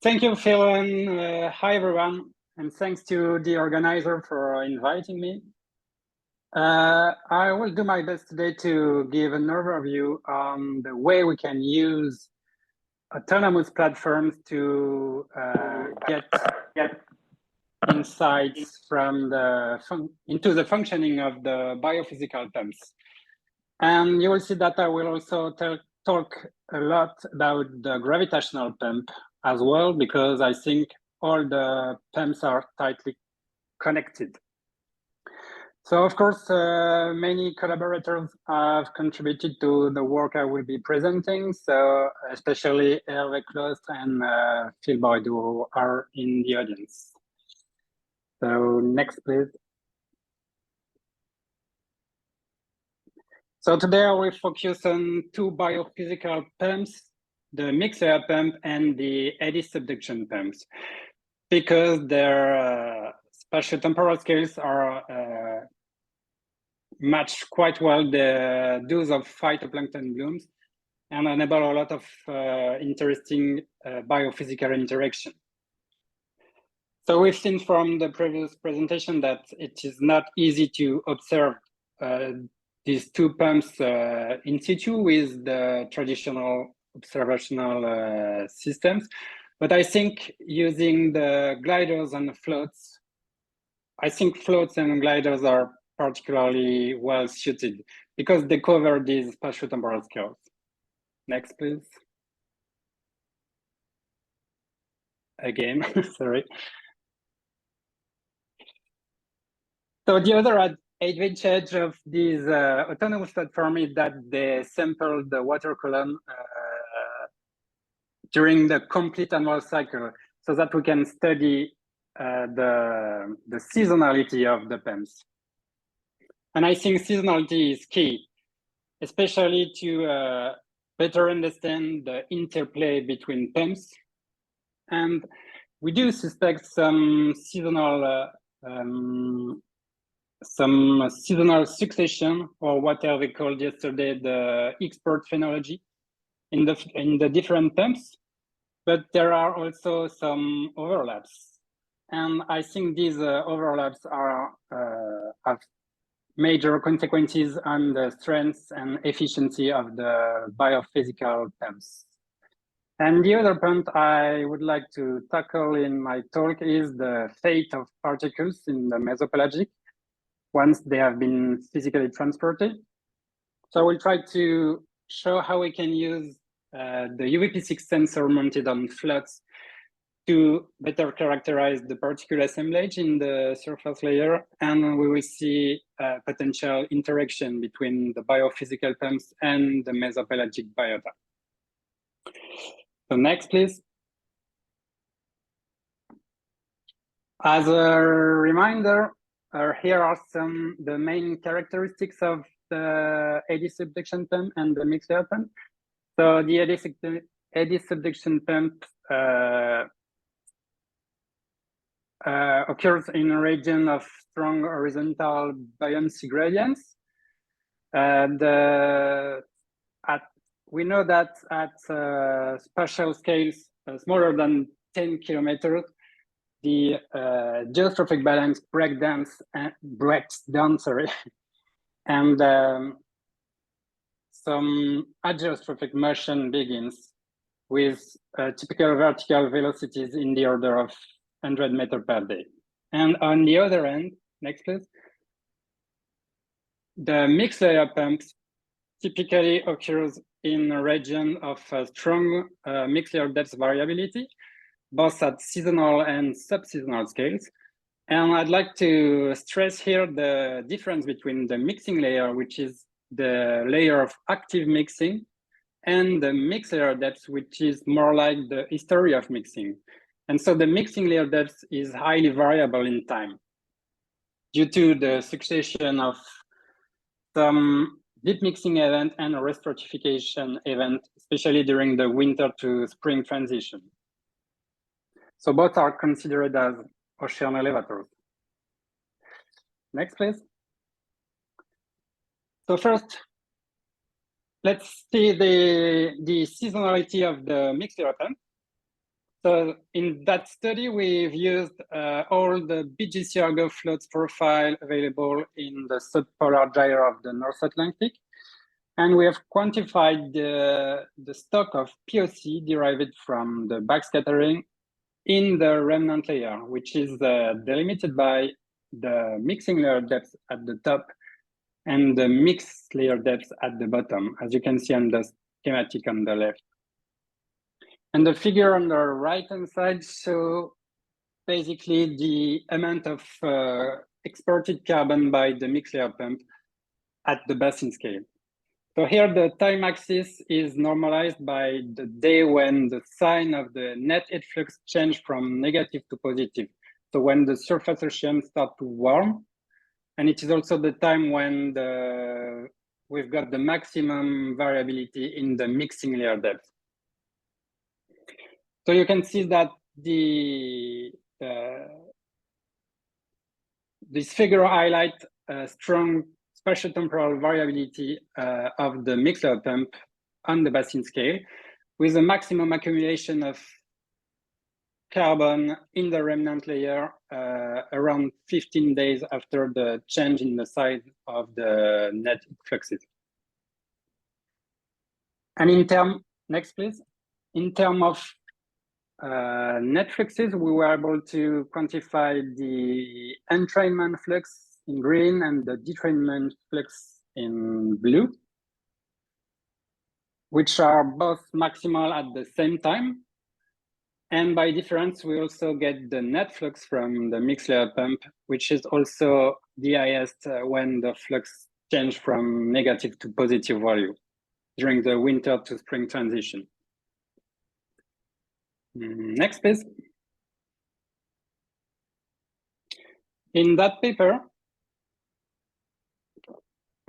Thank you, Phil, and hi, everyone, and thanks to the organizer for inviting me. I will do my best today to give an overview on the way we can use autonomous platforms to get insights from into the functioning of the biophysical pumps. And you will see that I will also talk a lot about the gravitational pump as well, because I think all the pumps are tightly connected. So, of course, many collaborators have contributed to the work I will be presenting. So, especially Hervé Clost and Phil Boyd, who are in the audience. So, next, please. So today I will focus on two biophysical pumps, the mixed air pump and the eddy subduction pumps, because their spatiotemporal scales are match quite well the dose of phytoplankton blooms and enable a lot of interesting biophysical interaction. So we've seen from the previous presentation that it is not easy to observe these two pumps in situ with the traditional observational systems. But I think using the gliders and the floats, I think floats and gliders are particularly well suited because they cover these spatiotemporal scales. Next, please. Again, sorry. So the other advantage of this autonomous platform is that they sample the water column during the complete annual cycle, so that we can study the seasonality of the pumps. And I think seasonality is key, especially to better understand the interplay between pumps. And we do suspect some seasonal succession, or what we called yesterday the expert phenology in the different pumps, but there are also some overlaps, and I think these overlaps are have major consequences on the strength and efficiency of the biophysical pumps. And the other point I would like to tackle in my talk is the fate of particles in the mesopelagic once they have been physically transported. So I will try to show how we can use the UV-P6 sensor mounted on floats to better characterize the particle assemblage in the surface layer, and we will see a potential interaction between the biophysical pumps and the mesopelagic biota. So next, please. As a reminder, here are the main characteristics of the eddy subduction pump and the mixed air pump. So the eddy subduction pump occurs in a region of strong horizontal buoyancy gradients. We know that at spatial scales smaller than 10 kilometers, the geostrophic balance breaks down, and some ageostrophic motion begins with typical vertical velocities in the order of 100 meters per day. And on the other end, next please, the mixed layer pumps typically occurs in a region of strong mixed layer depth variability, both at seasonal and sub-seasonal scales. And I'd like to stress here the difference between the mixing layer, which is the layer of active mixing, and the mixed layer depth, which is more like the history of mixing. And so the mixing layer depth is highly variable in time due to the succession of some deep mixing event and a restratification event, especially during the winter to spring transition. So both are considered as ocean elevators. Next, please. So first, let's see the seasonality of the mixed layer pump. So in that study, we've used all the BGC Argo floats profile available in the subpolar gyre of the North Atlantic. And we have quantified the stock of POC derived from the backscattering in the remnant layer, which is delimited by the mixing layer depth at the top and the mixed layer depth at the bottom, as you can see on the schematic on the left. And the figure on the right-hand side shows basically the amount of exported carbon by the mixed layer pump at the basin scale. So here the time axis is normalized by the day when the sign of the net heat flux changed from negative to positive. So when the surface ocean starts to warm, and it is also the time when we've got the maximum variability in the mixing layer depth. So you can see that this figure highlights a strong spatiotemporal variability of the mixed layer pump on the basin scale, with a maximum accumulation of carbon in the remnant layer around 15 days after the change in the size of the net fluxes. And in term, next please. In terms of net fluxes, we were able to quantify the entrainment flux in green and the detrainment flux in blue, which are both maximal at the same time. And by difference, we also get the net flux from the mixed layer pump, which is also the highest when the flux changed from negative to positive value during the winter to spring transition. Next, please. In that paper,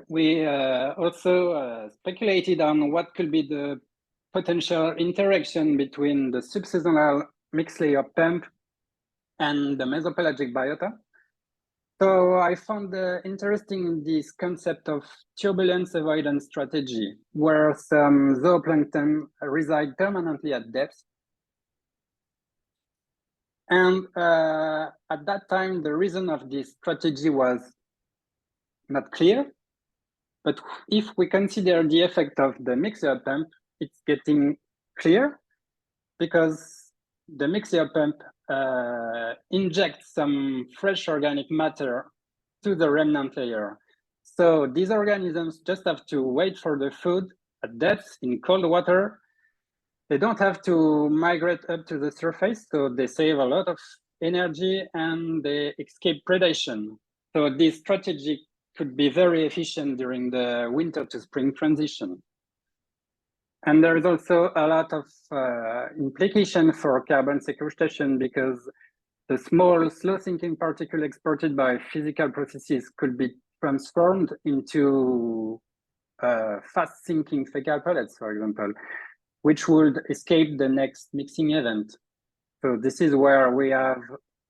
we also speculated on what could be the potential interaction between the subseasonal mixed layer pump and the mesopelagic biota. So I found interesting this concept of turbulence avoidance strategy, where some zooplankton reside permanently at depth. And at that time, the reason of this strategy was not clear. But if we consider the effect of the mixed layer pump, it's getting clear, because the mixed layer pump injects some fresh organic matter to the remnant layer. So these organisms just have to wait for the food at depth in cold water. They don't have to migrate up to the surface, so they save a lot of energy and they escape predation. So this strategy could be very efficient during the winter to spring transition. And there is also a lot of implication for carbon sequestration, because the small slow sinking particle exported by physical processes could be transformed into fast sinking fecal pellets, for example, which would escape the next mixing event. So this is where we have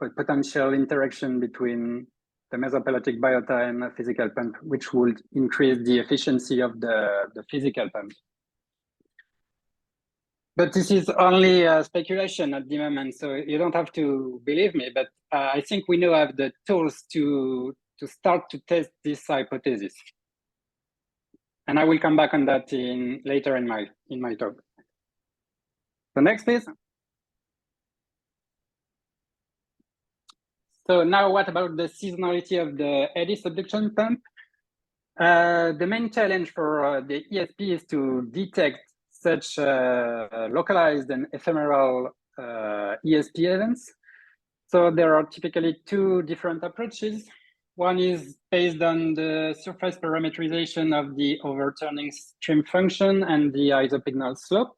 a potential interaction between the mesopelagic biota and the physical pump, which would increase the efficiency of the physical pump. But this is only speculation at the moment, so you don't have to believe me, but I think we now have the tools to start to test this hypothesis. And I will come back on that later in my talk. So next, please. So now what about the seasonality of the eddy subduction pump? The main challenge for the ESP is to detect such localized and ephemeral ESP events. So there are typically two different approaches. One is based on the surface parameterization of the overturning stream function and the isopignal slope,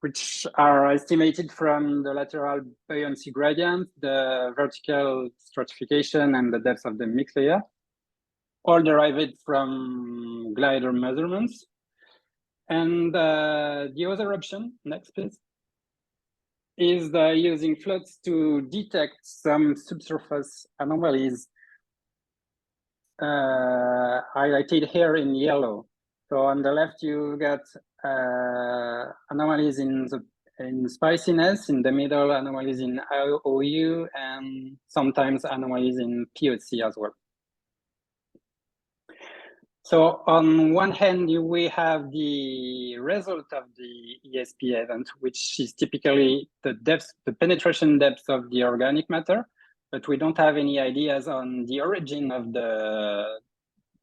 which are estimated from the lateral buoyancy gradient, the vertical stratification, and the depth of the mixed layer, all derived from glider measurements. And the other option, next please, is using floats to detect some subsurface anomalies highlighted here in yellow. So on the left, you got anomalies in the in spiciness, in the middle anomalies in OU, and sometimes anomalies in POC as well. So on one hand, we have the result of the ESP event, which is typically the depth, the penetration depth of the organic matter, but we don't have any ideas on the origin of the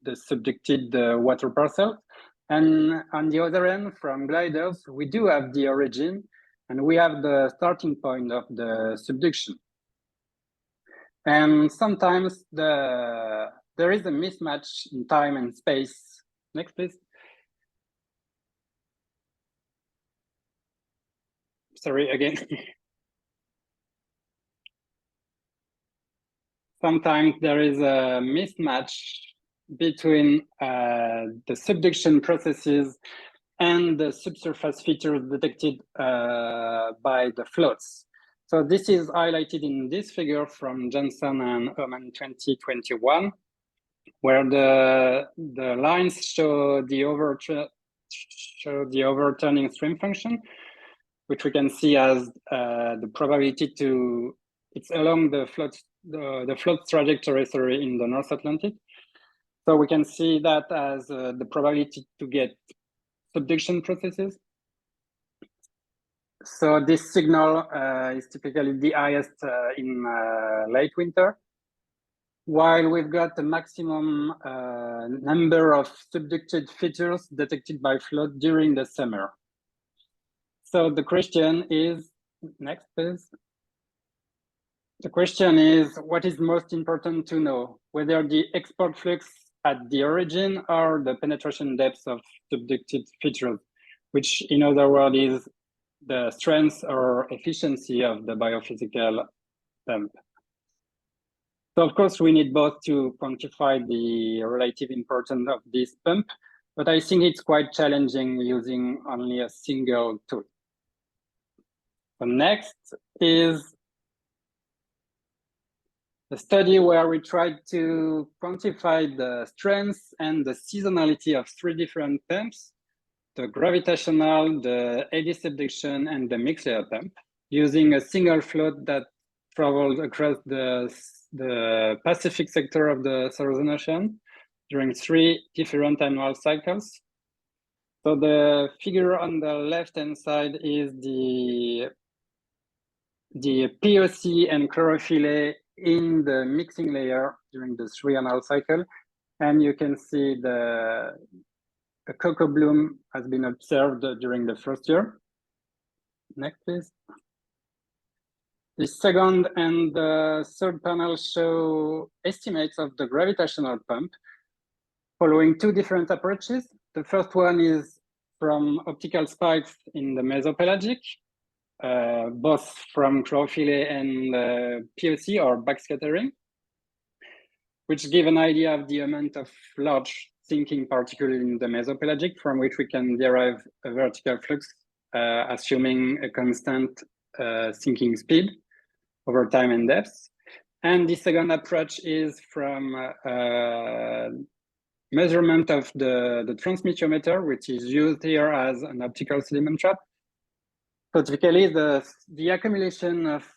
subducted water parcel. And on the other end, from gliders, we do have the origin, and we have the starting point of the subduction. And sometimes there is a mismatch in time and space. Next, please. Sorry, again. Sometimes there is a mismatch between the subduction processes and the subsurface features detected by the floats. So this is highlighted in this figure from Johnson and Oman 2021, where the lines show the overturning stream function, which we can see as the probability to, it's along the float trajectory, sorry, in the North Atlantic. So we can see that as the probability to get subduction processes. So this signal is typically the highest in late winter, while we've got the maximum number of subducted features detected by float during the summer. So the question is, next please. The question is, what is most important to know? Whether the export flux at the origin or the penetration depth of subducted features, which in other words is the strength or efficiency of the biophysical pump. So of course, we need both to quantify the relative importance of this pump, but I think it's quite challenging using only a single tool. So next is a study where we tried to quantify the strength and the seasonality of 3 different pumps: the gravitational, the eddy subduction, and the mixed layer pump, using a single float that travels across the Pacific sector of the Southern Ocean during 3 different annual cycles. So the figure on the left-hand side is the POC and chlorophyll in the mixing layer during the 3 annual cycle. And you can see a cocoa bloom has been observed during the first year. Next, please. The second and the third panel show estimates of the gravitational pump following 2 different approaches. The first one is from optical spikes in the mesopelagic, both from chlorophyll and POC or backscattering, which give an idea of the amount of large sinking particles in the mesopelagic, from which we can derive a vertical flux, assuming a constant sinking speed over time and depth. And the second approach is from measurement of the transmittometer, which is used here as an optical sediment trap. So typically, the accumulation of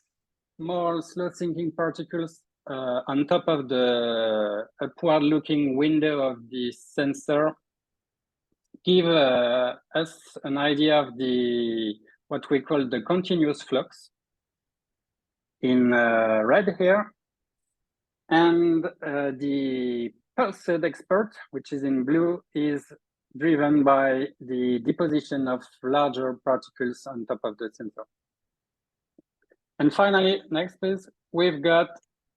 small slow sinking particles on top of the upward-looking window of the sensor give us an idea of what we call the continuous flux in red here, and the pulsed expert, which is in blue, is driven by the deposition of larger particles on top of the sensor. And finally, next please, we've got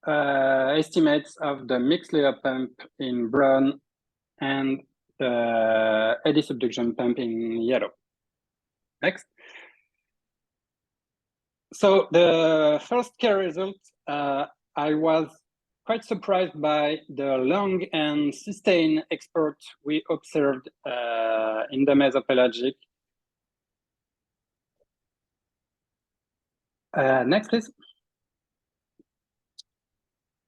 estimates of the mixed layer pump in brown and the eddy subduction pump in yellow. Next. So the first key result, I was quite surprised by the long and sustained export we observed in the mesopelagic. Next, please.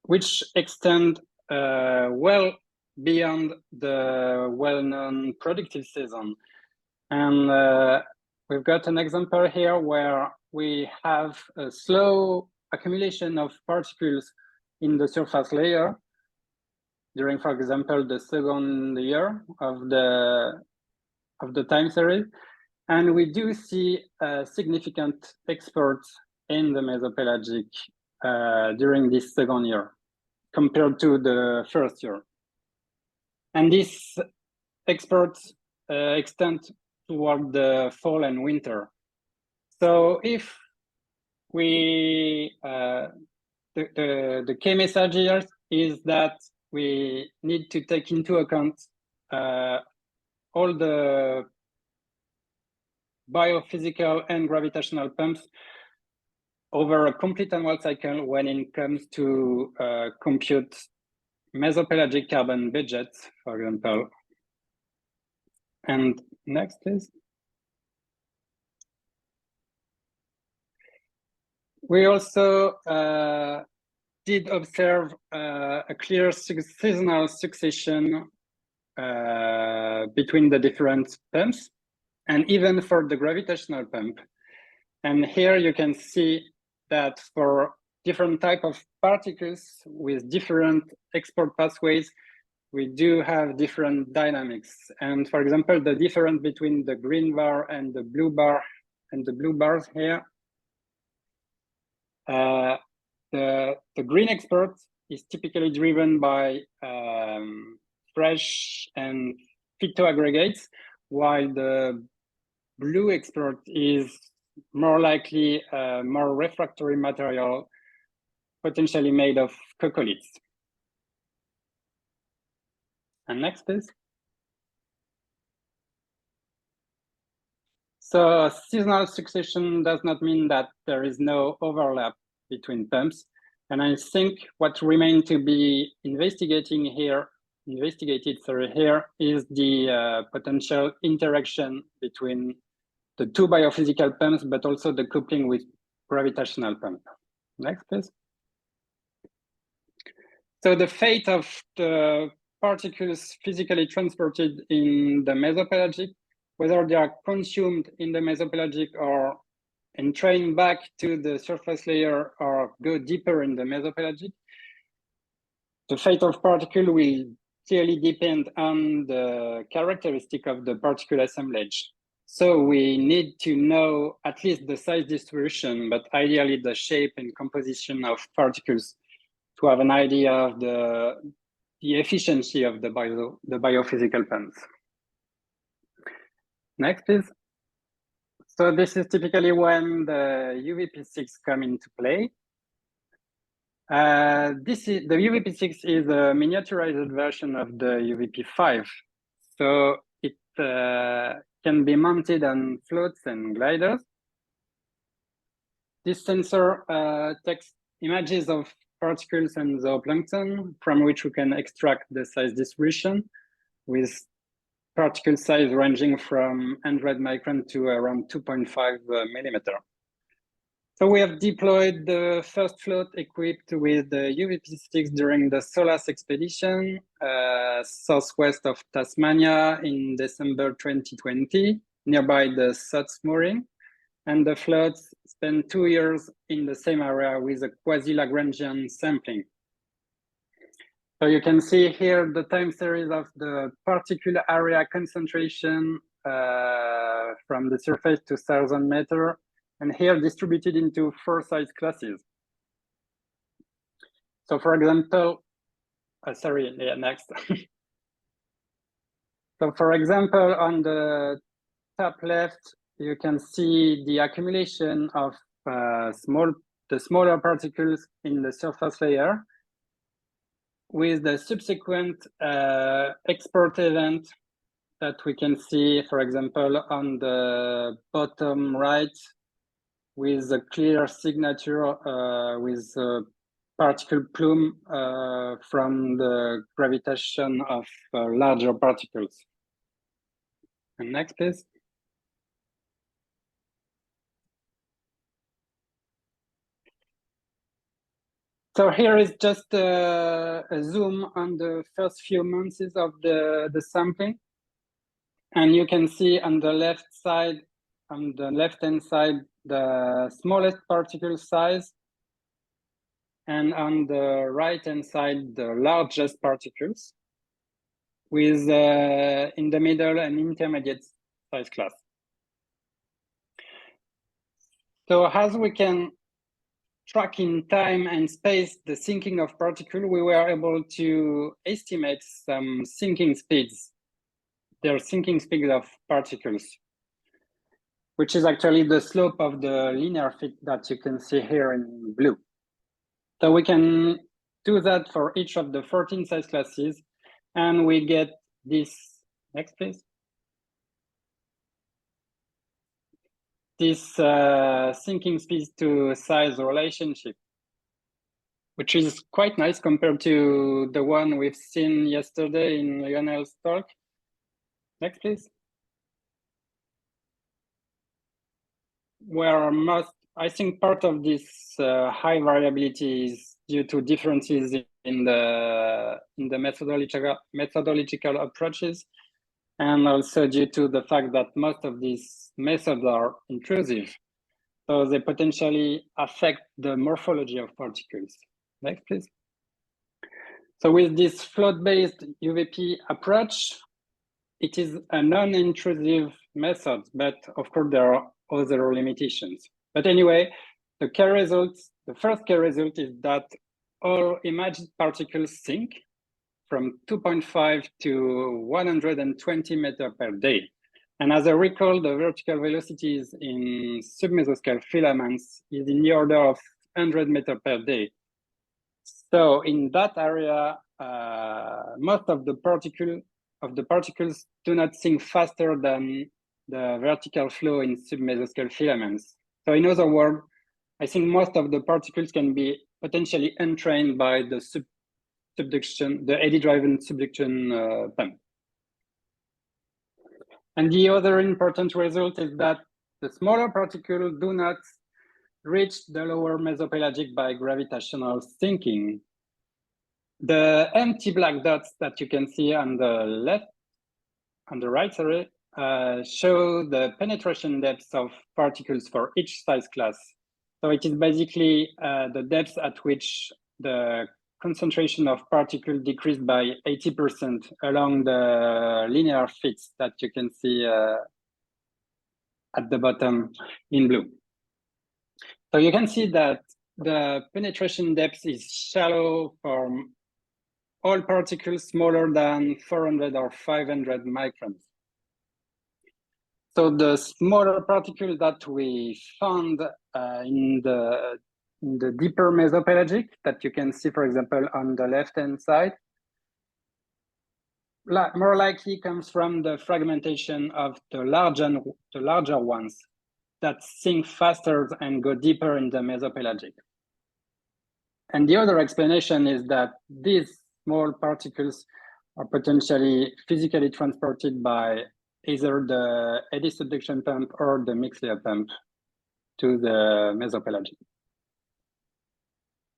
Which extend well beyond the well-known productive season. And we've got an example here where we have a slow accumulation of particles in the surface layer during, for example, the second year of the time series. And we do see a significant export in the mesopelagic during this second year compared to the first year. And this export extends toward the fall and winter. So if we, the key message here is that we need to take into account all the biophysical and gravitational pumps over a complete annual cycle when it comes to compute mesopelagic carbon budgets, for example. And next, please. We also did observe a clear seasonal succession between the different pumps, and even for the gravitational pump. And here you can see that for different type of particles with different export pathways, we do have different dynamics. And for example, the difference between the green bar and the blue bar and the blue bars here, the green export is typically driven by fresh and phytoaggregates, while the blue export is more likely more refractory material, potentially made of coccoliths. And next, please. So seasonal succession does not mean that there is no overlap between pumps. And I think what remains to be investigated here is the potential interaction between the two biophysical pumps, but also the coupling with gravitational pump. Next, please. So the fate of the particles physically transported in the mesopelagic, whether they are consumed in the mesopelagic or entrained back to the surface layer or go deeper in the mesopelagic, the fate of particle will clearly depend on the characteristic of the particle assemblage. So we need to know at least the size distribution, but ideally the shape and composition of particles to have an idea of the efficiency of the biophysical pumps. Next, please. So this is typically when the UVP6 come into play. The UVP6 is a miniaturized version of the UVP5. So it can be mounted on floats and gliders. This sensor takes images of particles and zooplankton from which we can extract the size distribution with particle size ranging from 100 micron to around 2.5 millimeter. So we have deployed the first float equipped with the UVP6 during the SOLAS expedition southwest of Tasmania in December 2020, nearby the SOTS mooring. And the floats spent 2 years in the same area with a quasi-Lagrangian sampling. So you can see here the time series of the particle area concentration from the surface to 1,000 meters, and here distributed into 4 size classes. So for example, next. So for example, on the top left, you can see the accumulation of the smaller particles in the surface layer with the subsequent export event that we can see, for example, on the bottom right with a clear signature with a particle plume from the gravitation of larger particles. And next, please. So here is just a zoom on the first few months of the sampling. And you can see on the left side on the left-hand side, the smallest particle size, and on the right-hand side, the largest particles, with in the middle an intermediate size class. So as we can track in time and space the sinking of particles, we were able to estimate some sinking speeds, their sinking speed of particles, which is actually the slope of the linear fit that you can see here in blue. So we can do that for each of the 14 size classes, and we get this, next please. This sinking speed to size relationship, which is quite nice compared to the one we've seen yesterday in Lionel's talk. Next, please. Where I think part of this high variability is due to differences in the methodological approaches, and also due to the fact that most of these methods are intrusive. So they potentially affect the morphology of particles. Next, please. So with this float-based UVP approach, it is a non-intrusive method, but of course there are other limitations. But anyway, the first key result is that all imaged particles sink from 2.5 to 120 meters per day. And as I recall, the vertical velocities in submesoscale filaments is in the order of 100 meters per day. So in that area, most of the particles do not sink faster than the vertical flow in submesoscale filaments. So in other words, I think most of the particles can be potentially entrained by the subduction, the eddy-driven subduction pump. And the other important result is that the smaller particles do not reach the lower mesopelagic by gravitational sinking. The empty black dots that you can see on the right, show the penetration depths of particles for each size class. So it is basically the depth at which the concentration of particles decreased by 80% along the linear fits that you can see at the bottom in blue. So you can see that the penetration depth is shallow for all particles smaller than 400 or 500 microns. So the smaller particles that we found in the deeper mesopelagic that you can see, for example, on the left-hand side, more likely comes from the fragmentation of the larger ones that sink faster and go deeper in the mesopelagic. And the other explanation is that these small particles are potentially physically transported by either the eddy subduction pump or the Mixlia pump to the mesopelagic.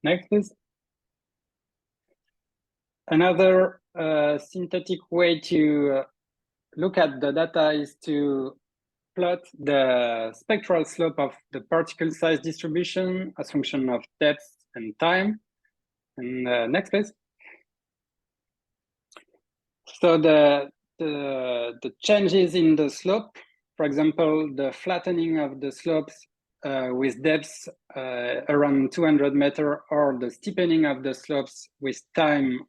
Next, please. Another synthetic way to look at the data is to plot the spectral slope of the particle size distribution as function of depth and time. And next, please. So the changes in the slope, for example, the flattening of the slopes with depths around 200 meters, or the steepening of the slopes with time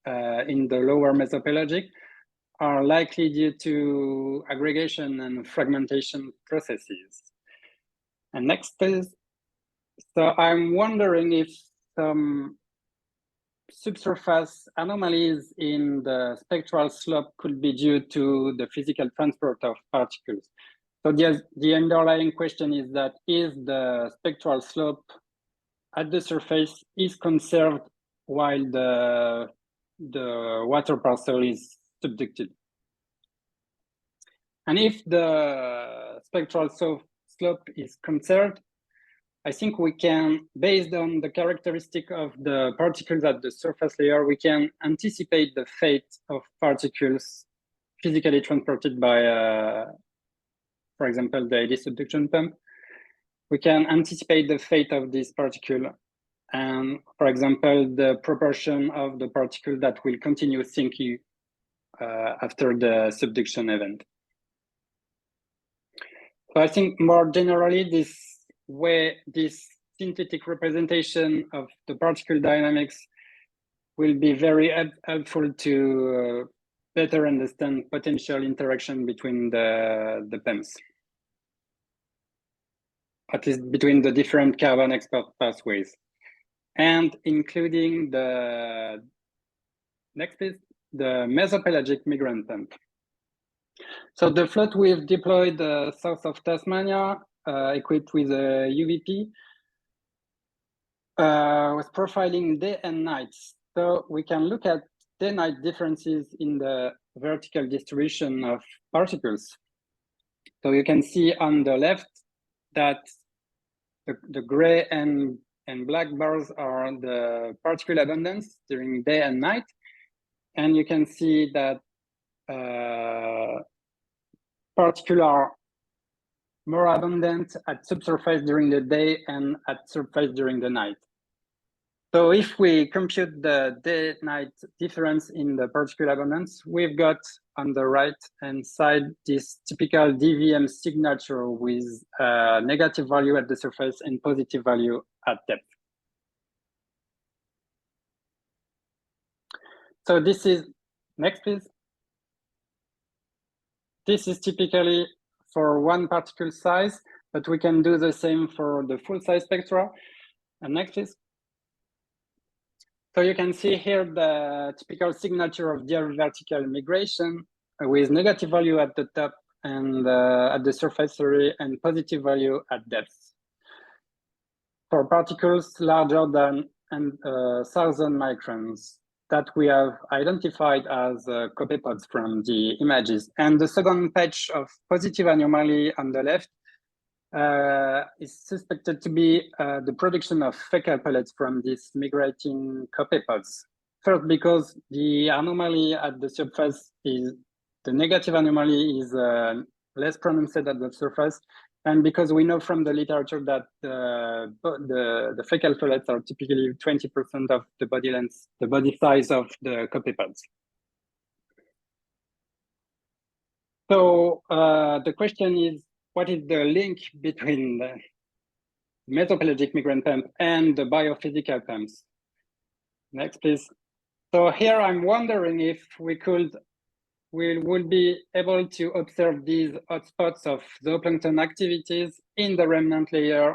in the lower mesopelagic, are likely due to aggregation and fragmentation processes. And next, please. So I'm wondering if some subsurface anomalies in the spectral slope could be due to the physical transport of particles. So the underlying question is that is the spectral slope at the surface is conserved while the water parcel is subducted. And if the spectral slope is conserved, I think we can, based on the characteristic of the particles at the surface layer, we can anticipate the fate of particles physically transported by for example, the eddy subduction pump, we can anticipate the fate of this particle and, for example, the proportion of the particle that will continue sinking after the subduction event. So I think more generally, this synthetic representation of the particle dynamics will be very helpful to better understand potential interaction between the PEMs, at least between the different carbon export pathways, and including the next is the mesopelagic migrant pump. So the float we've deployed south of Tasmania, equipped with a UVP, was profiling day and night. So we can look at day-night differences in the vertical distribution of particles. So you can see on the left that the gray and black bars are the particle abundance during day and night. And you can see that particles are more abundant at subsurface during the day and at surface during the night. So if we compute the day-night difference in the particle abundance, we've got on the right-hand side this typical DVM signature with negative value at the surface and positive value at depth. So this is, next please. This is typically for one particle size, but we can do the same for the full size spectra. And next please. So you can see here the typical signature of the vertical migration with negative value at the top and at the surface area and positive value at depth. For particles larger than 1,000 microns that we have identified as copepods from the images. And the second patch of positive anomaly on the left is suspected to be the production of fecal pellets from these migrating copepods. First, because the anomaly at the surface is, the negative anomaly is less pronounced at the surface, and because we know from the literature that the fecal pellets are typically 20% of the body length, the body size of the copepods. So the question is, what is the link between the mesopelagic migrant pump and the biophysical pumps? Next, please. So here I'm wondering if we will be able to observe these hotspots of zooplankton activities in the remnant layer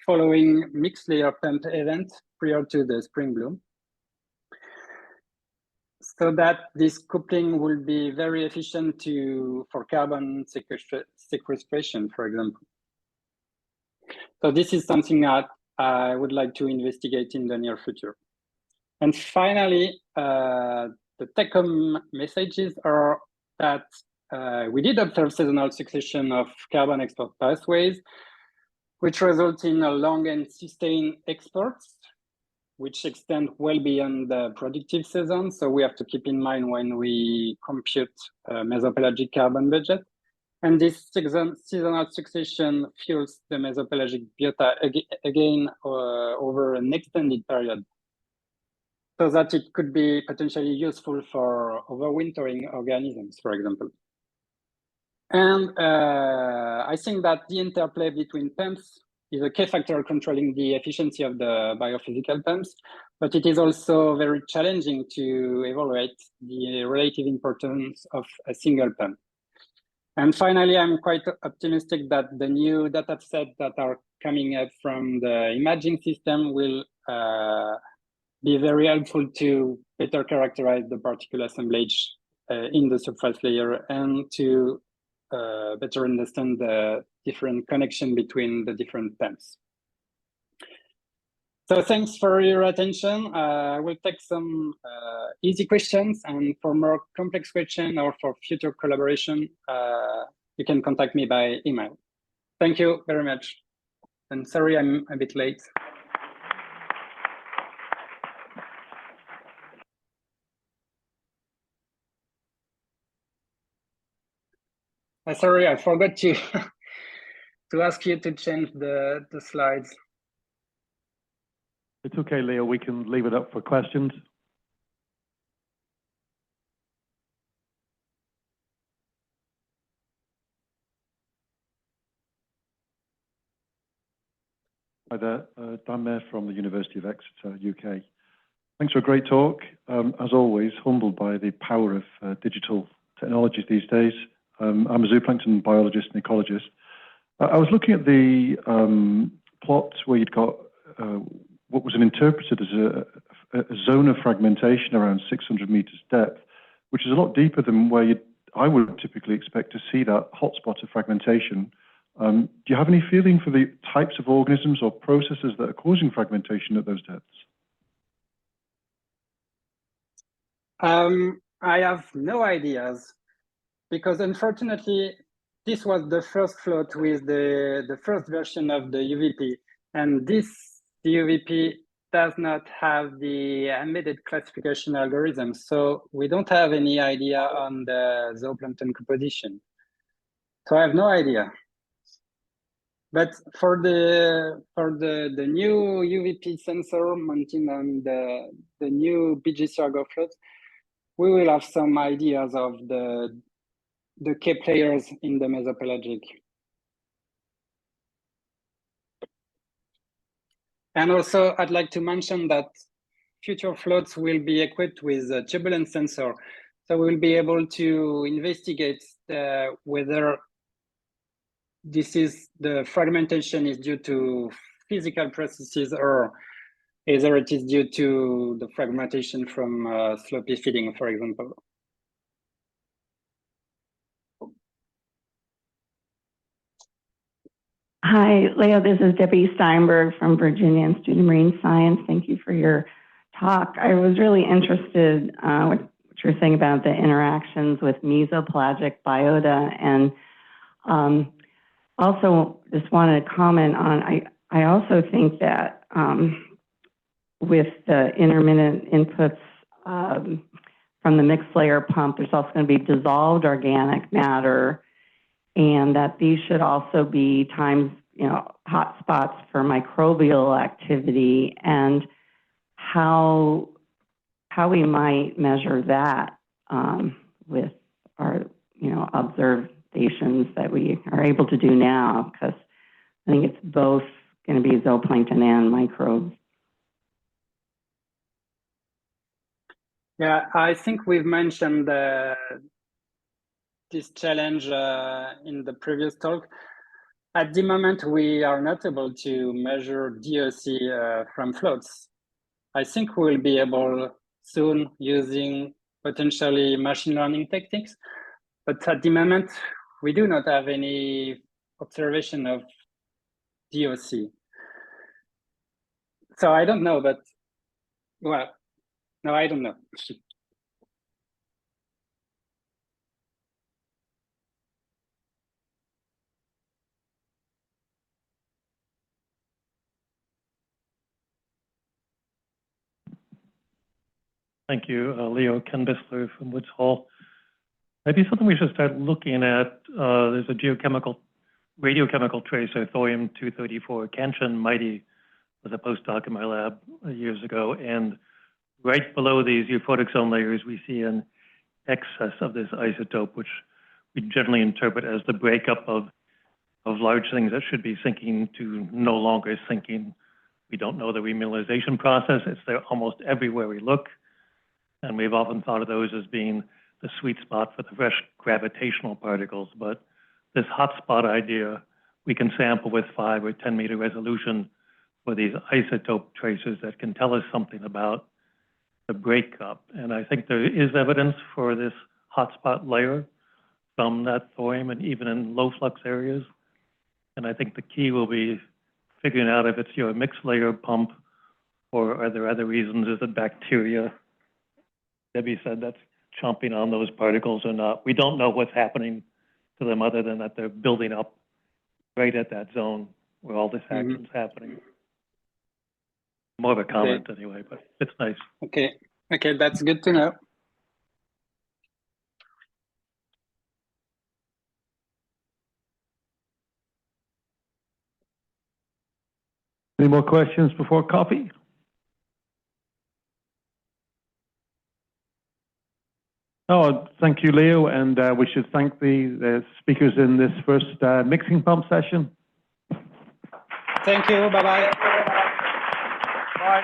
following mixed layer pump event prior to the spring bloom, so that this coupling will be very efficient for carbon sequestration, for example. So this is something that I would like to investigate in the near future. And finally, the take-home messages are that we did observe seasonal succession of carbon export pathways, which result in a long and sustained exports, which extend well beyond the productive season. So we have to keep in mind when we compute mesopelagic carbon budget. And this seasonal succession fuels the mesopelagic biota again over an extended period, so that it could be potentially useful for overwintering organisms, for example. And I think that the interplay between pumps is a key factor controlling the efficiency of the biophysical pumps, but it is also very challenging to evaluate the relative importance of a single pump. And finally, I'm quite optimistic that the new data sets that are coming up from the imaging system will be very helpful to better characterize the particle assemblage in the surface layer and to better understand the different connection between the different pumps. So thanks for your attention. We'll take some easy questions, and for more complex questions or for future collaboration, you can contact me by email. Thank you very much. And sorry, I'm a bit late. Sorry, I forgot to to ask you to change the slides. It's okay, Leo. We can leave it up for questions. Hi there, Dan Mayer from the University of Exeter, UK. Thanks for a great talk. As always, humbled by the power of digital technologies these days. I'm a zooplankton biologist and ecologist. I was looking at the plot where you'd got what was interpreted as a zone of fragmentation around 600 meters depth, which is a lot deeper than where I would typically expect to see that hotspot of fragmentation. Do you have any feeling for the types of organisms or processes that are causing fragmentation at those depths? I have no ideas, because unfortunately, this was the first float with the first version of the UVP, and the UVP does not have the embedded classification algorithm, so we don't have any idea on the zooplankton composition. So I have no idea. But for the new UVP sensor mounting on the new BGC Argo float, we will have some ideas of the key players in the mesopelagic. And also, I'd like to mention that future floats will be equipped with a turbulence sensor. So we'll be able to investigate whether the fragmentation is due to physical processes or either it is due to the fragmentation from sloppy feeding, for example. Hi, Leo, this is Debbie Steinberg from Virginia Institute of Marine Science. Thank you for your talk. I was really interested what you're saying about the interactions with mesopelagic biota, and also just wanted to comment on, I also think that with the intermittent inputs from the mixed layer pump, there's also going to be dissolved organic matter, and that these should also be times, hot spots for microbial activity, and how we might measure that with our, observations that we are able to do now, because I think it's both going to be zooplankton and microbes. Yeah, I think we've mentioned this challenge in the previous talk. At the moment, we are not able to measure DOC from floats. I think we'll be able soon using potentially machine learning techniques, but at the moment, we do not have any observation of DOC. So I don't know, but well, no, I don't know. Thank you, Leo. Ken Bissler from Woods Hole. Maybe something we should start looking at. There's a radiochemical tracer, thorium-234. Kanchan Mighty was a postdoc in my lab years ago, and right below these euphotic zone layers, we see an excess of this isotope, which we generally interpret as the breakup of large things that should be sinking to no longer sinking. We don't know the remineralization process. It's there almost everywhere we look. And we've often thought of those as being the sweet spot for the fresh gravitational particles. But this hotspot idea, we can sample with 5 or 10 meter resolution for these isotope tracers that can tell us something about the breakup. And I think there is evidence for this hotspot layer from that thorium and even in low flux areas. And I think the key will be figuring out if it's your mixed layer pump or are there other reasons. Is it bacteria? Debbie said that's chomping on those particles or not. We don't know what's happening to them other than that they're building up right at that zone where all this action's happening. More of a comment anyway, but it's nice. Okay, that's good to know. Any more questions before coffee? Oh, thank you, Leo, and we should thank the speakers in this first mixing pump session. Thank you. Bye-bye. Bye.